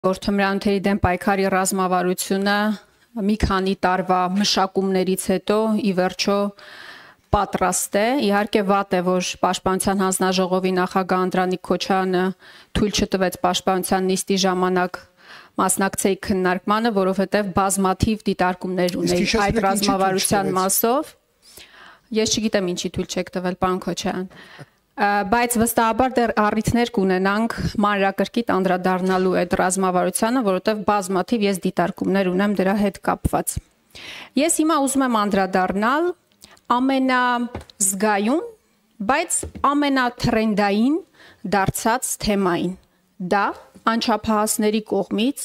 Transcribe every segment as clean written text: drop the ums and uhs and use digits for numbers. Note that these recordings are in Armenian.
Որ թմրանյութերի դեմ պայքարի ռազմավարությունը մի քանի տարվա մշակումներից հետո ի վերջո պատրաստ է։ Իհարկե վատ է, որ Պաշտպանության հանձնաժողովի նախագահ Անդրանիկ Քոչարյանը թույլ չտվեց Պաշտպանության նիստի ժամանակ մասնակցեի քննարկմանը, որովհետև բազմաթիվ դիտարկումներ ունեի այդ ռազմավարության մասով։ Ես չգիտեմ ինչի թույլ չեք տվել, պարոն Քոչարյան։ Բայց վստահաբար դեռ առիթներ կունենանք մանրակրկիտ անդրադառնալու այդ ռազմավարությանը, որովհետև բազմաթիվ ես դիտարկումներ ունեմ դրա հետ կապված։ Ես հիմա ուզում եմ անդրադառնալ ամենազգայուն, բայց ամենաթրենդային դարձած թեմային։ Դա անչափահասների կողմից,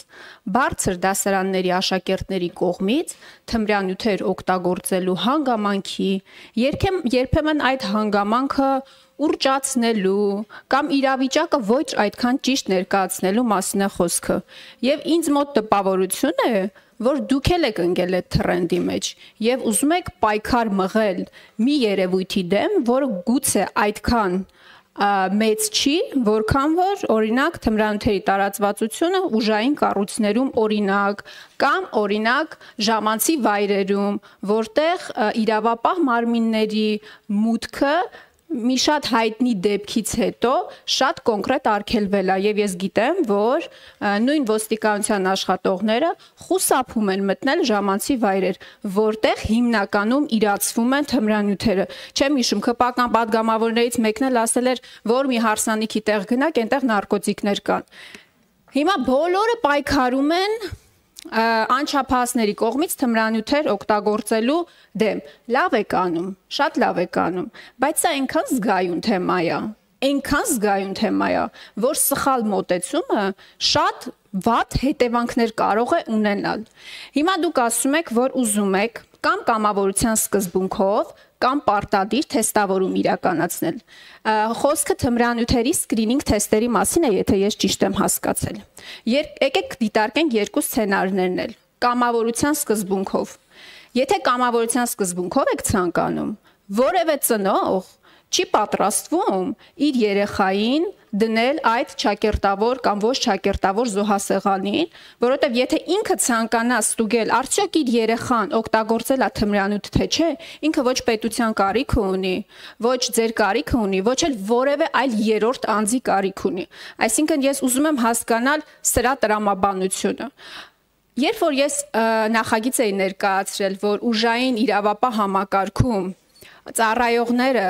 բարձր դասարանների աշակերտների կողմից թմրանյութեր օգտագործելու հանգամանքի, երբեմն այդ հանգամանքը ուռճացնելու կամ իրավիճակը ոչ այդքան ճիշտ ներկայացնելու մասին է խոսքը։ Եվ ինձ մոտ տպավորություն է, որ դուք եք ընկել այդ թրենդի մեջ եւ ուզում եք պայքար մղել մի երևույթի դեմ, որը գուցե այդքան մեծ չի, որքան որ օրինակ թմրանյութերի տարածվածությունը ուժային կառույցներում օրինակ կամ օրինակ ժամանցի վայրերում, որտեղ իրավապահ մարմինների մուտքը մի շատ հայտնի դեպքից հետո շատ կոնկրետ արգելվել է եւ ես գիտեմ, որ նույն ոստիկանության աշխատողները խուսափում են մտնել ժամանցի վայրեր, որտեղ հիմնականում իրացվում են թմրանյութերը։ Չեմ հիշում, ԿՊԱ-կան պատգամավորներից մեկն էլ ասել էր, որ մի հարսանիքի տեղ գնաք, այնտեղ նարկոտիկներ կան։ Հիմա բոլորը պայքարում են անչափահասների կողմից թմրանյութեր օգտագործելու դեմ։ Լավ եք անում, շատ լավ եք անում, բայց սա այնքան զգայուն թեմա է, որ սխալ մոտեցումը շատ վատ հետևանքներ կարող է ունենալ։ Հիմա դուք ասում եք, որ ուզում եք կամ կամավորության սկզբունքով կամ պարտադիր թեստավորում իրականացնել։ Խոսքը թմրանյութերի սկրինինգ թեստերի մասին է, եթե ես ճիշտ եմ հասկացել։ Եկեք դիտարկենք երկու սցենարներն էլ։ Կամավորության սկզբունքով։ Եթե կամավորության սկզբունքով եք ցանկանում, որևէ ծնող չի պատրաստվում իր երեխային դնել այդ ճակերտավոր կամ ոչ ճակերտավոր զոհասեղանին, որովհետև եթե ինքը ցանկանա ստուգել, արդյոք իր երեխան օգտագործել է թմրանյութ թե չէ, ինքը ոչ պետության կարիք ունի, ոչ ձեր կարիք ունի, ոչ էլ որևէ այլ երրորդ անձի կարիք ունի։ Այսինքն ես ուզում եմ հասկանալ սրա տրամաբանությունը։ Երբ որ ես նախագիծ էի ներկայացրել, որ ուժային իրավապահ համակարգում ծառայողները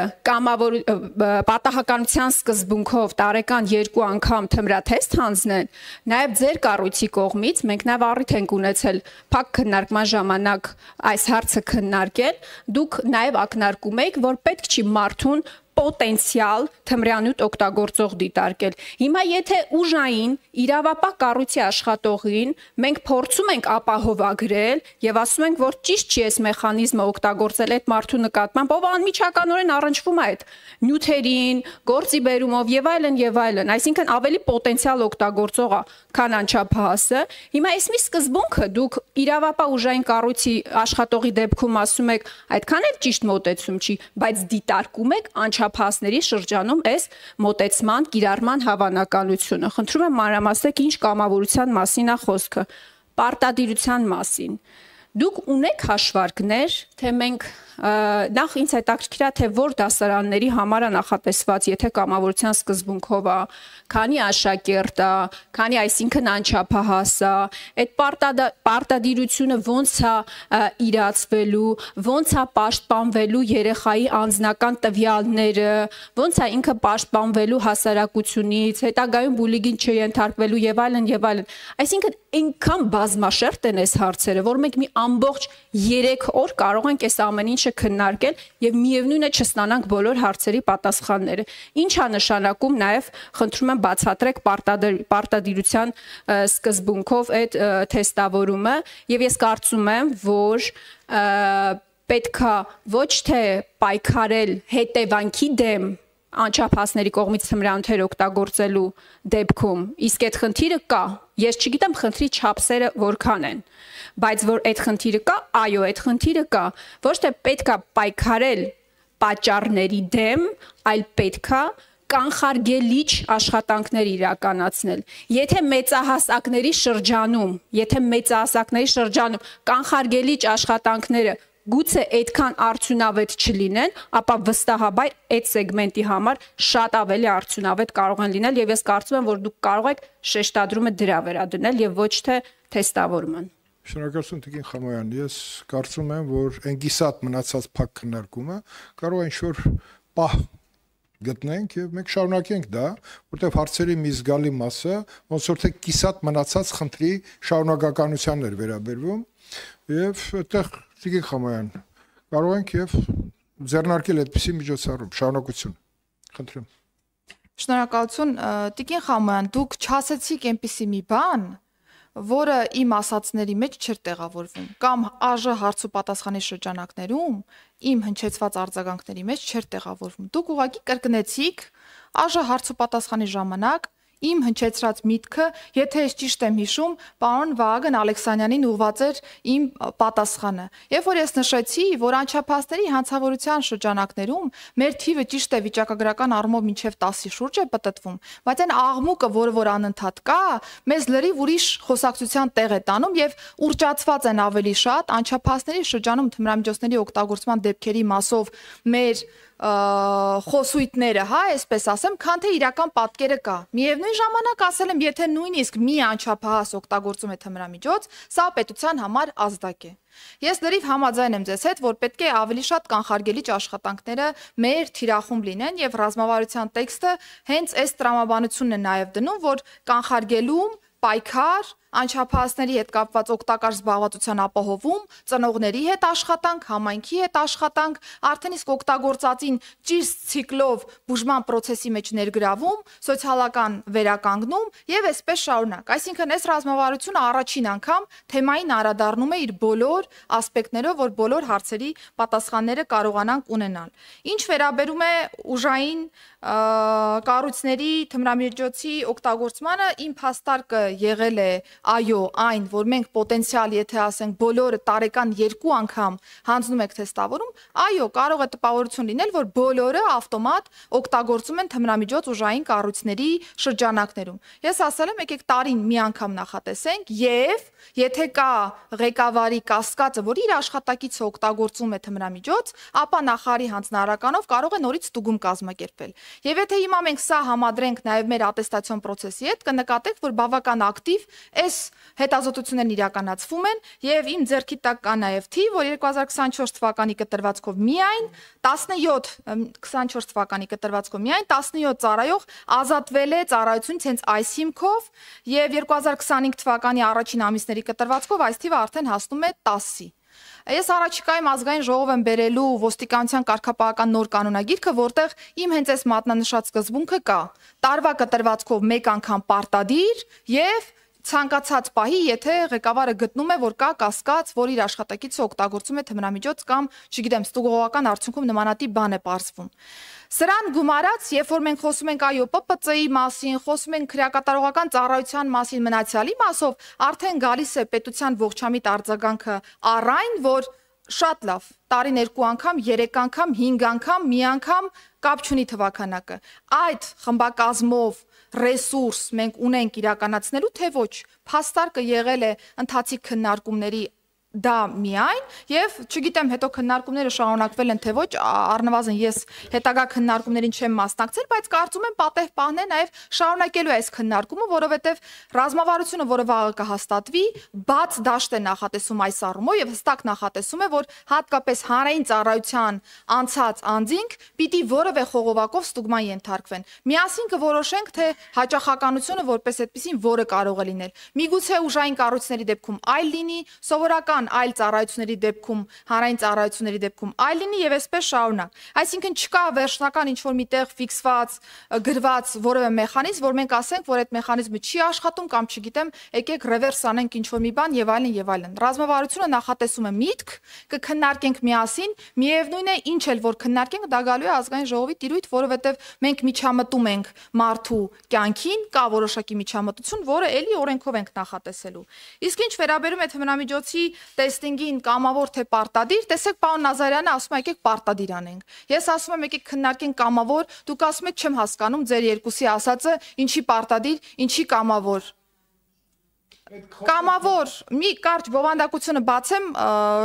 պատահականության սկզբունքով տարեկան 2 անգամ թմրաթեստ հանձնեն, նաև ձեր կառույցի կողմից մենք նաև առիթ ենք ունեցել փակ քննարկման ժամանակ այս հարցը քննարկել, դուք նաև ակնարկում եք, որ պետք չի մարդուն պոտենցիալ թմրանյութ օգտագործող դիտարկել։ Հիմա եթե ուժային իրավապահ կառույցի աշխատողին մենք փորձում ենք ապահովագրել եւ ասում ենք, որ ճիշտ չի այս մեխանիզմը օգտագործել այդ մարդու նկատմամբ, ով անմիջականորեն առնչվում է այդ նյութերին, գործի բերումով եւ այլն, այսինքն ավելի պոտենցիալ օգտագործող է, քան անչափահասը։ Հիմա այս մի սկզբունքը դուք իրավապահ ուժային կառույցի աշխատողի դեպքում ասում եք, այդքան էլ ճիշտ մոտեցում չի, բայց դիտարկում եք անչափահասների շրջանում այս մոտեցման կիրառման հավանականությունը։ Խնդրում եմ մանրամասնեք ինչ կամավորության մասին է խոսքը, պարտադիրության մասին։ Դուք ունեք հաշվարկներ, թե մենք նախ ինձ հետաքրքիր է, թե որ դասարանների համար է նախատեսված, եթե կամավորության սկզբունքով է, քանի աշակերտ է, քանի այսինքն անչափահաս է, այդ պարտադիրությունը ոնց է իրացվելու, ոնց է պաշտպանվելու երեխայի անձնական տվյալները, ոնց է ինքը պաշտպանվելու հասարակությունից, հետագայում բուլինգին չենթարկվելու եւ այլն։ Այսինքն այնքան բազմաշերտ են այս հարցերը, որ մենք մի ամբողջ 3 օր կարող ենք այս ամեն ինչը քննարկել եւ միևնույն է չստանանք բոլոր հարցերի պատասխանները։ Ինչ է նշանակում նաեւ խնդրում եմ բացատրեք պարտադիրության սկզբունքով այդ թեստավորումը եւ ես կարծում եմ, որ պետքա ոչ թե պայքարել հետևանքի դեմ անչափահասների կողմից թմրանյութեր օգտագործելու դեպքում, իսկ այդ խնդիրը կա։ Ես չգիտեմ խնդրի չափսերը որքան են, բայց որ այդ խնդիրը կա, այո, այդ խնդիրը կա։ Ոչ թե պետքա պայքարել պատճառների դեմ, այլ պետքա կանխարգելիչ աշխատանքներ իրականացնել։ Եթե մեծահասակների շրջանում կանխարգելիչ աշխատանքները գուցե այդքան արդյունավետ չլինեն, ապա վստահաբար այդ սեգմենտի համար շատ ավելի արդյունավետ կարող են լինել եւ ես կարծում եմ, որ դուք կարող եք շեշտադրումը դրա վերադնել եւ ոչ թե թեստավորման։ Շնորհակալություն Տիկին Խամոյան, ես կարծում եմ, որ այն գիսատ մնացած փակ քննարկումը կարող է ինչ-որ պահ գտնենք եւ մենք շարունակենք դա, որտեղ հարցերի մի զգալի մասը ոնց որ թե կիսատ մնացած խնդրի շարունակականությանն էր վերաբերվում եւ այդտեղ Տիկին Խամոյան կարող ենք եւ ձեռնարկել այդպիսի միջոցառում շարունակություն։ Խնդրեմ։ Շնորհակալություն Տիկին Խամոյան, դուք չասեցիք այնպիսի մի բան, որը իմ ասածների մեջ չէր տեղավորվում կամ ԱԺ հարց ու պատասխանի շրջանակներում իմ հնչեցված արձագանքների մեջ չէր տեղավորվում։ Դուք ուղղակի կրկնեցիք ԱԺ հարց ու պատասխանի ժամանակ իմ հնչեցրած միտքը, եթե ես ճիշտ եմ հիշում, պարոն Վահագն Ալեքսանյանին ուղղված էր իմ պատասխանը։ Երբ որ ես նշեցի, որ անչափահասների հանցավորության շրջանակներում մեր թիվը ճիշտ է վիճակագրական առումով մինչև 10-ի շուրջ է պտտվում, բայց այն աղմուկը, որը անընդհատ կա, մեզ լրիվ ուրիշ խոսակցության տեղ է տանում եւ ուռճացված են ավելի շատ անչափահասների շրջանում թմրամիջոցների օգտագործման դեպքերի մասով մեր խոսույթները, հա, այսպես ասեմ, քան թե իրական պատկերը կա։ Միևնույն ժամանակ ասել եմ, եթե նույնիսկ մի անչափահաս օգտագործում է թմրամիջոց, սա պետության համար ազդակ է։ Ես լրիվ համաձայն եմ ձեզ հետ, որ պետք է ավելի շատ կանխարգելիչ աշխատանքները մեր թիրախում լինեն եւ ռազմավարության տեքստը հենց այս տրամաբանությունն է նաեւ դնում, որ կանխարգելում, պայքար, անչափահասների հետ կապված օգտակար զբաղվածության ապահովում, ծնողների հետ աշխատանք, համայնքի հետ աշխատանք, արդեն իսկ օգտագործածին ճիշտ ցիկլով բուժման process-ի մեջ ներգրավում, սոցիալական վերականգնում եւ այսպես շարունակ։ Այսինքն այս ռազմավարությունը առաջին անգամ թեմային անդրադառնում է իր բոլոր ասպեկտներով, որ բոլոր հարցերի պատասխանները կարողանանք ունենալ։ Ինչ վերաբերում է ուժային կառույցների թմրամիջոցի օգտագործմանը, իմ փաստարկը եղել է այո, այն, որ մենք պոտենցիալ, եթե ասենք բոլորը տարեկան 2 անգամ հանձնում եք թեստավորում, այո, կարող է տպավորություն լինել, որ բոլորը ավտոմատ օգտագործում են թմրամիջոց ուժային կառույցների շրջանակներում։ Ես ասել եմ, եկեք տարին մի անգամ նախատեսենք եւ եթե կա ղեկավարի կասկածը, որ իր աշխատակիցը օգտագործում է թմրամիջոց, ապա նախարարի հանձնարարականով կարող է նորից ստուգում կազմակերպել։ Եվ եթե հիմա մենք սա համադրենք նաև մեր ատեստացիոն process-ի հետ, կնկատենք, որ բավական ակտիվ այս հետազոտություններն իրականացվում են եւ իմ ձեռքի տակ կա նաև թիվ, որ 2024 թվականի կտրվածքով միայն 17 ծառայող ազատվել է ծառայությունից հենց այս հիմքով եւ 2025 թվականի առաջին ամիսների կտրվածքով այս թիվը արդեն հասնում է 10-ի։ Ես առաջիկայում ազգային ժողով եմ բերելու ոստիկանության կարգապահական նոր կանոնագիրքը, որտեղ իմ հենց այս մատնանշած սկզբունքը կա։ Տարվա կտրվածքով մեկ անգամ պարտադիր եւ ցանկացած պահի, եթե ղեկավարը գտնում է, որ կա կասկած, որ իր աշխատակիցը օգտագործում է թմրամիջոց կամ, չգիտեմ, ստուգողական արդյունքում նմանատիպ բան է պարզվում։ Սրան գումարած, երբ որ մենք խոսում ենք այո ՊՊՑ-ի մասին, խոսում ենք քրեակատարողական ծառայության մասին, մնացյալի մասով, արդեն գալիս է պետության ողջամիտ արձագանքը առ այն, որ շատ լավ, տարին 2 անգամ, 3 անգամ, 5 անգամ, մի անգամ կապ չունի թվականակը։ Այդ խմբակազմով ռեսուրս մենք ունենք իրականացնելու, թե ոչ, փաստարկը եղել է ընթացիկ քննարկումների դա միայն եւ չգիտեմ հետո քննարկումները շարունակվել են թե ոչ, առնվազն ես հետագա քննարկումներին չեմ մասնակցել, բայց կարծում եմ պատեհ պահն է նաեւ շարունակելու այս քննարկումը, որովհետեւ ռազմավարությունը, որը վաղը կհաստատվի, բաց դաշտ է նախատեսում այս առումով եւ հստակ նախատեսում է, որ հատկապես հանրային ծառայության անցած անձինք պիտի որևէ խողովակով ստուգման ենթարկվեն։ Միասին կորոշենք, թե հաճախականությունը որպես այդպեսին որը կարող է լինել։ Միգուցե ուժային կառույցների դեպքում այլ լինի, սովորական այլ ծառայությունների դեպքում, հանրային ծառայությունների դեպքում այլ լինի եւ այսպես շարունակ։ Այսինքն չկա վերջնական ինչ-որ միտեղ ֆիքսված, գրված որևէ մեխանիզմ, որ մենք ասենք, որ այդ մեխանիզմը չի աշխատում կամ չգիտեմ, եկեք ռևերս անենք ինչ-որ մի բան եւ այլն եւ այլն։ Ռազմավարությունը նախատեսում է միտք, կքննարկենք միասին, միևնույն է, ինչ էլ որ քննարկենք, դա գալու է ազգային ժողովի տիրույթ, որովհետեւ մենք միջամտում ենք մարդու կյանքին, կա որոշակի միջամտություն, որը էլի օրենքով ենք նախատեսելու։ Իսկ ինչ վերաբերում է թմրամիջոցի տեստինգին կամավոր թե պարտադիր, տեսեք պարոն Նազարյանը ասում է եկեք պարտադիր անենք։ Ես ասում եմ եկեք քննարկենք կամավոր, դուք ասում եք չեմ հասկանում ձեր երկուսի ասածը, ինչի պարտադիր, ինչի կամավոր։ Կամավոր մի կարճ բովանդակությունը բացեմ,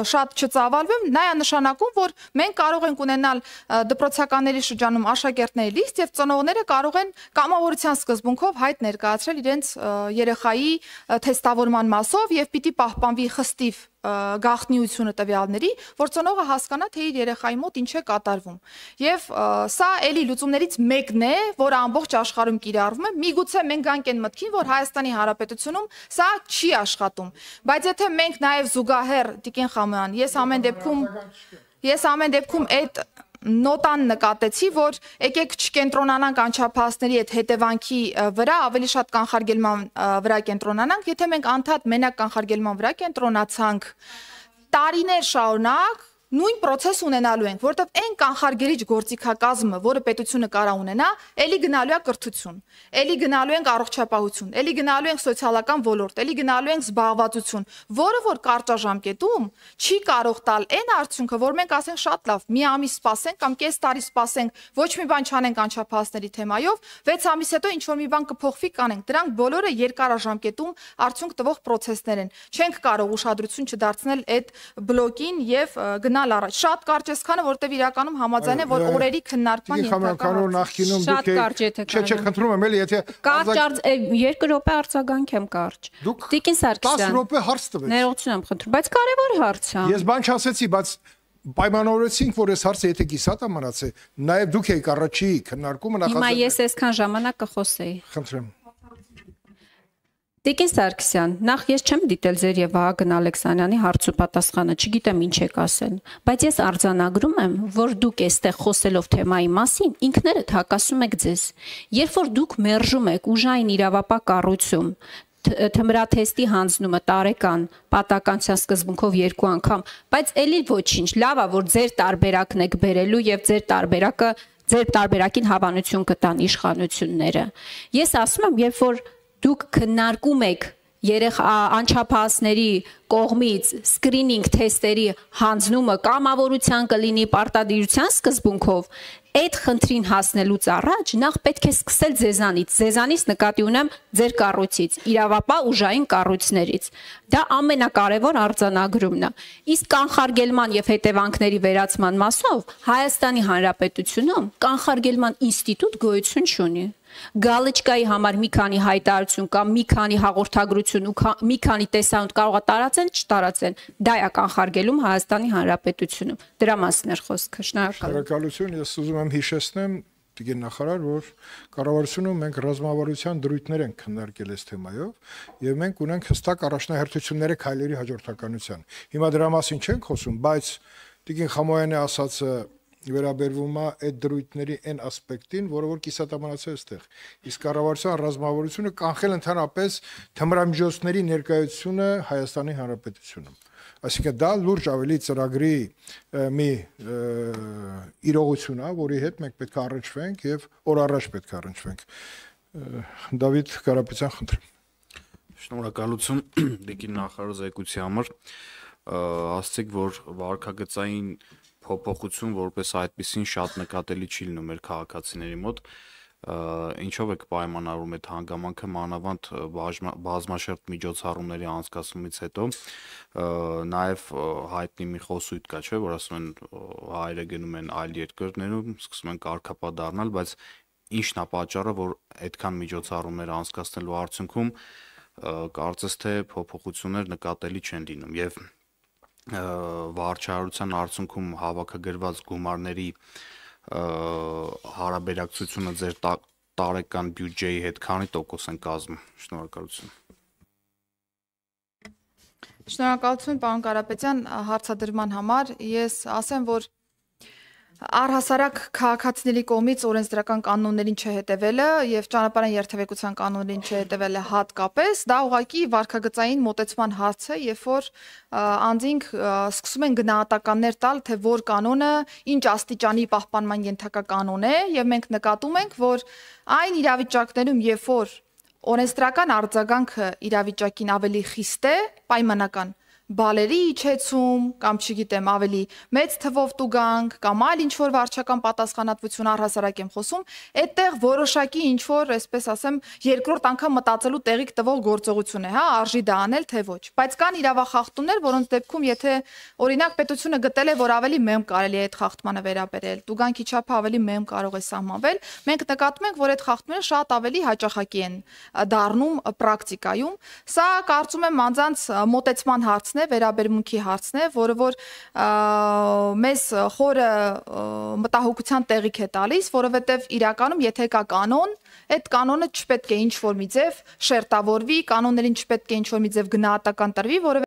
շատ չծավալվեմ, նա է նշանակում, որ մենք կարող ենք ունենալ դպրոցականների շրջանում աշակերտների լիստ եւ ծնողները կարող են կամավորության սկզբունքով հայտ ներկայացրել իրենց երեխայի թեստավորման մասով եւ պիտի պահպանվի խստիվ գաղտնիությունը տվյալների, որ ծնողը հասկանա, թե իր երեխայի մոտ ինչ է կատարվում։ Եվ սա էլի լուծումներից մեկն է, որը ամբողջ աշխարհում կիրառվում է։ Միգուցե մենք գանք այն մտքին, որ Հայաստանի Հանրապետությունում սա չի աշխատում։ Բայց եթե մենք նաև զուգահեռ Տիկին Խամոյան, ես ամեն դեպքում այդ նոտան նկատեցի, որ եկեք չկենտրոնանանք անչափահասների այդ հետևանքի վրա, ավելի շատ կանխարգելման վրա կենտրոնանանք, եթե մենք անդադ մենակ կանխարգելման վրա կենտրոնացանք, տարիներ շարունակ նույն process ունենալու ենք, որովհետև այն կանխարգելիչ գործիքակազմը, որը պետությունը կարա ունենա, էլի գնալու է կրթություն, էլի գնալու ենք առողջապահություն, էլի գնալու ենք սոցիալական ոլորտ, էլի գնալու ենք զբաղվածություն, որը որ կարճաժամկետում չի կարող տալ այն արդյունքը, որ մենք ասենք շատ լավ, մի ամիս սպասենք կամ կես տարի սպասենք, ոչ մի բան չանենք անչափահասների թեմայով, 6 ամիս հետո ինչ որ մի բան կփոխվի կանենք։ Դրանք բոլորը երկարաժամկետում արդյունք տվող process-ներ են։ Չենք կարող ուշադրություն չդարձնել այդ բլոկին եւ գնալ առաջ։ Շատ կարճ է սքանը, որտեվ իրականում համաձայն է, որ օրերի քննարկման Չէ, խնդրում եմ էլի, եթե կարճ 2 րոպե արձագանք եմ կարճ։ Տիկին Սարգսյան 10 րոպե հարց տվեք։ Ներողություն եմ խնդրում, բայց կարևոր հարց է։ Ես բան չասեցի, բայց պայմանավորեցինք, որ այս հարցը եթե կիսատ է մնացել, նաև դուք եք առաջի քննարկումը նախաձեռնել։ Հիմա ես այսքան ժամանակ կխոսեի։ Խնդրեմ։ Տիկին Սարգսյան, նախ ես չեմ դիտել ձեր եւ Վահագն Ալեքսանյանի հարց ու պատասխանը, չգիտեմ ինչ եք ասել, բայց ես արձանագրում եմ, որ դուք այստեղ խոսելով թեմայի մասին ինքներդ հակասում եք ձեզ։ Երբ որ դուք մերժում եք ուժային իրավապահ կառույցում թմրաթեստի հանձնումը տարեկան պատականության սկզբունքով 2 անգամ, բայց էլի ոչինչ, լավ է, որ ձեր տարբերակն եք բերելու եւ ձեր տարբերակին հավանություն կտան իշխանությունները։ Ես ասում եմ, երբ որ դուք քննարկում եք անչափահասների կողմից սկրինինգ թեստերի հանձնումը կամավորության կլինի պարտադիրության սկզբունքով, այդ խնդրին հասնելուց առաջ նախ պետք է սկսել ձեզանից նկատի ունեմ ձեր կառույցից, իրավապահ ուժային կառույցներից։ Դա ամենակարևոր արձանագրումն է։ Իսկ կանխարգելման եւ հետևանքների վերացման մասով Հայաստանի Հանրապետությունում կանխարգելման ինստիտուտ գոյություն չունի։ Գալիչկայի համար մի քանի հայտարարություն կամ մի քանի հաղորդագրություն ու մի քանի տեսանյութ կարող է տարածեն, չտարածեն։ Դա է կանխարգելում Հայաստանի Հանրապետությունում։ Դրա մասին էր խոսքը։ Շնորհակալություն, ես ուզում եմ հիշեցնեմ Տիկին նախարար, որ կառավարությունում մենք ռազմավարության դրույթներ ենք քննարկել այս թեմայով եւ մենք ունենք հստակ առաջնահերթությունները քայլերի հաջորդականության։ Հիմա դրա մասին չենք խոսում, բայց Տիկին Խամոյանի ասածը վերաբերվում է այդ դրույթների այն ասպեկտին, որը որ կիսատամանացել այստեղ։ Իսկ կառավարության ռազմավարությունը կանխել ընդհանրապես թմրամիջոցների ներկայությունը Հայաստանի Հանրապետությունում։ Այսինքն դա լուրջ ավելի ծրագրի մի իրողություն է, որի հետ մենք պետք է առնչվենք եւ օր առաջ պետք է առնչվենք։ Դավիթ Կարապետյան, խնդրեմ։ Շնորհակալություն Տիկին նախարար զեկույցի համար։ Ասացիք, որ վարքագծային փոփոխություն որպես այդպեսին շատ նկատելի չի լինում մեր քաղաքացիների մոտ, ինչով եք պայմանավորում այդ հանգամանքը մանավանդ բազմաշերտ միջոցառումների անցկացումից հետո, նաև հայտնի մի խոսույթ կա, չէ, որ ասում են հայերը գնում են այլ երկրներում, սկսում են կարգապահ դառնալ, բայց ինչն է պատճառը, որ այդքան միջոցառումներ անցկացնելու արդյունքում կարծես թե փոփոխություններ նկատելի չեն լինում եւ վարչարության արդյունքում հավաքագրված գումարների հարաբերակցությունը ձեր տարեկան բյուջեի հետ քանի տոկոս են կազմում։ Շնորհակալություն։ Շնորհակալություն պարոն Կարապետյան հարցադրման համար։ Ես ասեմ, որ առհասարակ քաղաքացիների կողմից օրենսդրական կանոններին չհետևելը եւ ճանապարհային երթևեկության կանոններին չհետևելը հատկապես դա ուղղակի վարքագծային մոտեցման հարց է, երբ որ անձինք սկսում են գնահատականներ տալ, թե որ կանոնը ինչ աստիճանի պահպանման ենթակա կանոն է եւ մենք նկատում ենք, որ այն իրավիճակներում, երբ որ օրենսդրական արձագանքը իրավիճակին ավելի խիստ է, պայմանական, բալերի իջեցում, կամ չգիտեմ, ավելի մեծ թվով տուգանք, կամ այլ ինչ որ վարչական պատասխանատվություն առհասարակ եմ խոսում, այդտեղ որոշակի ինչ որ, այսպես ասեմ, երկրորդ անգամ մտածելու տեղիք տվող գործողություն է, հա, արժի դա անել, թե ոչ։ Բայց կան իրավախախտումներ, որոնց դեպքում եթե օրինակ պետությունը գտել է, որ ավելի մեմ կարելի է այդ խախտմանը վերաբերել, տուգանքի չափը ավելի մեմ կարող է սահմանվել, մենք նկատում ենք, որ այդ խախտումները շատ ավելի հաճախակի են դառնում պրակտիկայում։ Սա կարծում եմ անձանց մոտեցման հարցն է, վերաբերմունքի հարցն է, որը որ մեզ խորը մտահոգության տեղիք է տալիս, որովհետև իրականում եթե կա կանոն, այդ կանոնը չպետք է ինչ-որ մի ձև շերտավորվի, կանոններին չպետք է ինչ-որ մի ձև գնահատական տրվի, որովհետև